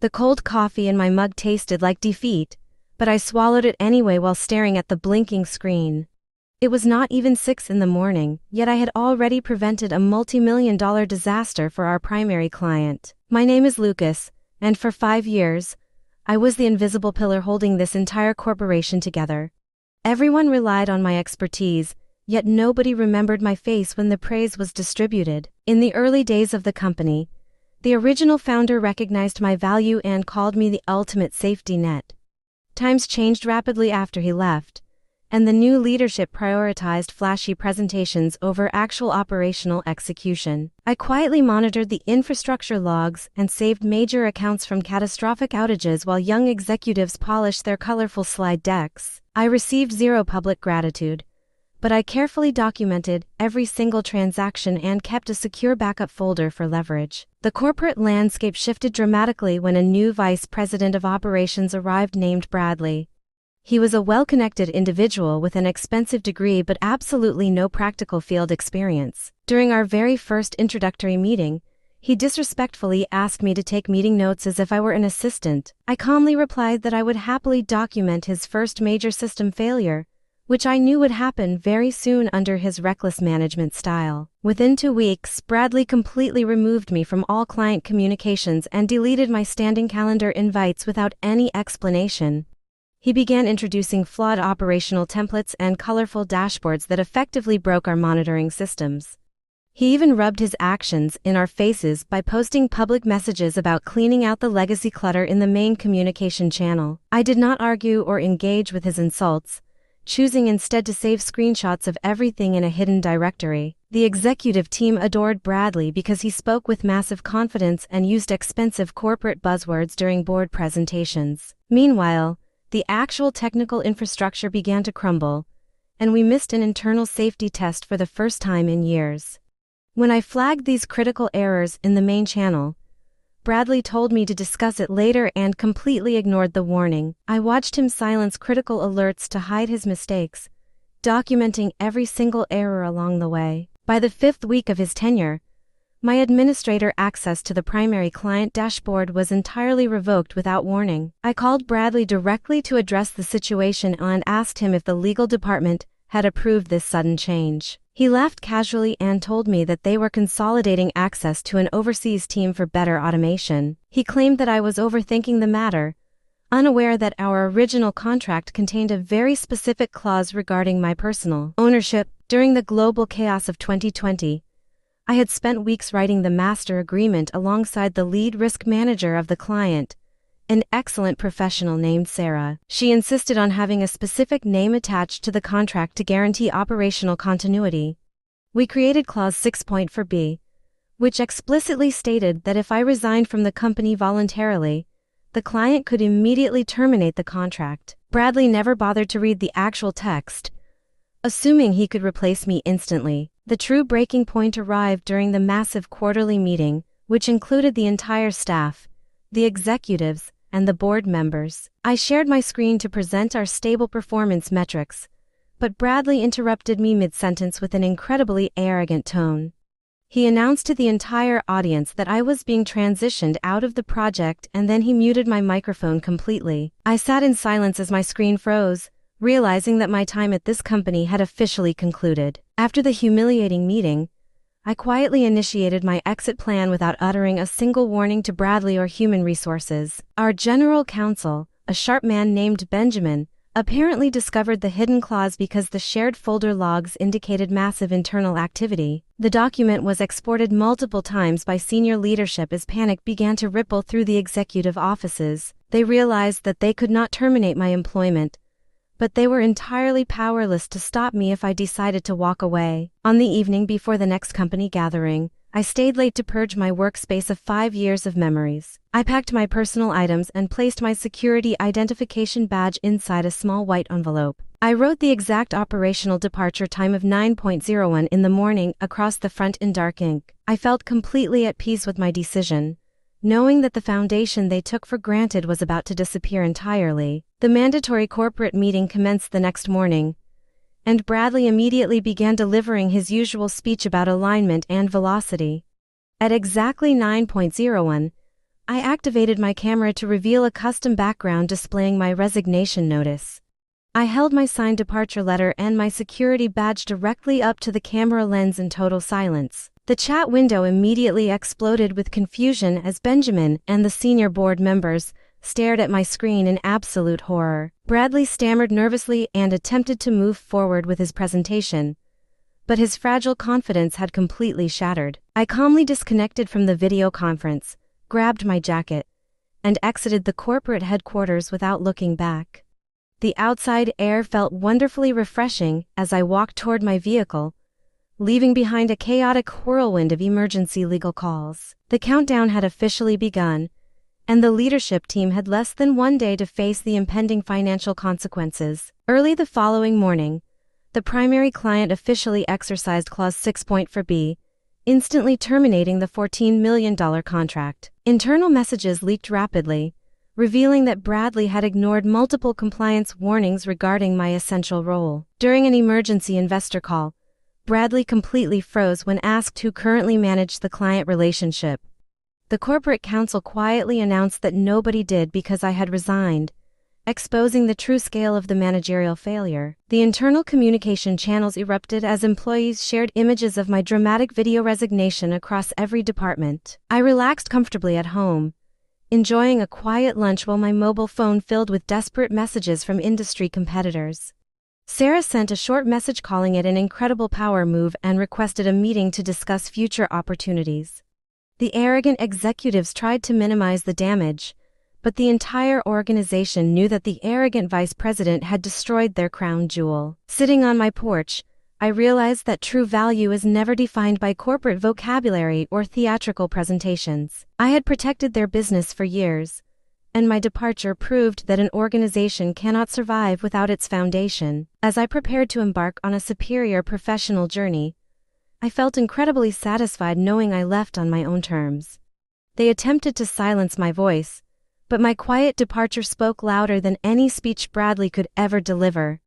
The cold coffee in my mug tasted like defeat, but I swallowed it anyway while staring at the blinking screen. It was not even 6 in the morning, yet I had already prevented a multi-million-dollar disaster for our primary client. My name is Lucas, and for 5 years, I was the invisible pillar holding this entire corporation together. Everyone relied on my expertise, yet nobody remembered my face when the praise was distributed. In the early days of the company, the original founder recognized my value and called me the ultimate safety net. Times changed rapidly after he left, and the new leadership prioritized flashy presentations over actual operational execution. I quietly monitored the infrastructure logs and saved major accounts from catastrophic outages while young executives polished their colorful slide decks. I received zero public gratitude, but I carefully documented every single transaction and kept a secure backup folder for leverage. The corporate landscape shifted dramatically when a new vice president of operations arrived named Bradley. He was a well-connected individual with an expensive degree but absolutely no practical field experience. During our very first introductory meeting, he disrespectfully asked me to take meeting notes as if I were an assistant. I calmly replied that I would happily document his first major system failure, which I knew would happen very soon under his reckless management style. Within 2 weeks, Bradley completely removed me from all client communications and deleted my standing calendar invites without any explanation. He began introducing flawed operational templates and colorful dashboards that effectively broke our monitoring systems. He even rubbed his actions in our faces by posting public messages about cleaning out the legacy clutter in the main communication channel. I did not argue or engage with his insults, choosing instead to save screenshots of everything in a hidden directory. The executive team adored Bradley because he spoke with massive confidence and used expensive corporate buzzwords during board presentations. Meanwhile, the actual technical infrastructure began to crumble, and we missed an internal safety test for the first time in years. When I flagged these critical errors in the main channel, Bradley told me to discuss it later and completely ignored the warning. I watched him silence critical alerts to hide his mistakes, documenting every single error along the way. By the 5th week of his tenure, my administrator access to the primary client dashboard was entirely revoked without warning. I called Bradley directly to address the situation and asked him if the legal department had approved this sudden change. He laughed casually and told me that they were consolidating access to an overseas team for better automation. He claimed that I was overthinking the matter, unaware that our original contract contained a very specific clause regarding my personal ownership. During the global chaos of 2020, I had spent weeks writing the master agreement alongside the lead risk manager of the client, an excellent professional named Sarah. She insisted on having a specific name attached to the contract to guarantee operational continuity. We created Clause 6.4b, which explicitly stated that if I resigned from the company voluntarily, the client could immediately terminate the contract. Bradley never bothered to read the actual text, assuming he could replace me instantly. The true breaking point arrived during the massive quarterly meeting, which included the entire staff, the executives, and the board members. I shared my screen to present our stable performance metrics, but Bradley interrupted me mid-sentence with an incredibly arrogant tone. He announced to the entire audience that I was being transitioned out of the project, and then he muted my microphone completely. I sat in silence as my screen froze, realizing that my time at this company had officially concluded. After the humiliating meeting, I quietly initiated my exit plan without uttering a single warning to Bradley or human resources. Our general counsel, a sharp man named Benjamin, apparently discovered the hidden clause because the shared folder logs indicated massive internal activity. The document was exported multiple times by senior leadership as panic began to ripple through the executive offices. They realized that they could not terminate my employment, but they were entirely powerless to stop me if I decided to walk away. On the evening before the next company gathering, I stayed late to purge my workspace of 5 years of memories. I packed my personal items and placed my security identification badge inside a small white envelope. I wrote the exact operational departure time of 9:01 in the morning across the front in dark ink. I felt completely at peace with my decision, knowing that the foundation they took for granted was about to disappear entirely. The mandatory corporate meeting commenced the next morning, and Bradley immediately began delivering his usual speech about alignment and velocity. At exactly 9:01, I activated my camera to reveal a custom background displaying my resignation notice. I held my signed departure letter and my security badge directly up to the camera lens in total silence. The chat window immediately exploded with confusion as Benjamin and the senior board members stared at my screen in absolute horror. Bradley stammered nervously and attempted to move forward with his presentation, but his fragile confidence had completely shattered. I calmly disconnected from the video conference, grabbed my jacket, and exited the corporate headquarters without looking back. The outside air felt wonderfully refreshing as I walked toward my vehicle, leaving behind a chaotic whirlwind of emergency legal calls. The countdown had officially begun, and the leadership team had less than one day to face the impending financial consequences. Early the following morning, the primary client officially exercised Clause 6.4b, instantly terminating the $14 million contract. Internal messages leaked rapidly, revealing that Bradley had ignored multiple compliance warnings regarding my essential role. During an emergency investor call, Bradley completely froze when asked who currently managed the client relationship. The corporate counsel quietly announced that nobody did because I had resigned, exposing the true scale of the managerial failure. The internal communication channels erupted as employees shared images of my dramatic video resignation across every department. I relaxed comfortably at home, enjoying a quiet lunch while my mobile phone filled with desperate messages from industry competitors. Sarah sent a short message calling it an incredible power move and requested a meeting to discuss future opportunities. The arrogant executives tried to minimize the damage, but the entire organization knew that the arrogant vice president had destroyed their crown jewel. Sitting on my porch, I realized that true value is never defined by corporate vocabulary or theatrical presentations. I had protected their business for years, and my departure proved that an organization cannot survive without its foundation. As I prepared to embark on a superior professional journey, I felt incredibly satisfied knowing I left on my own terms. They attempted to silence my voice, but my quiet departure spoke louder than any speech Bradley could ever deliver.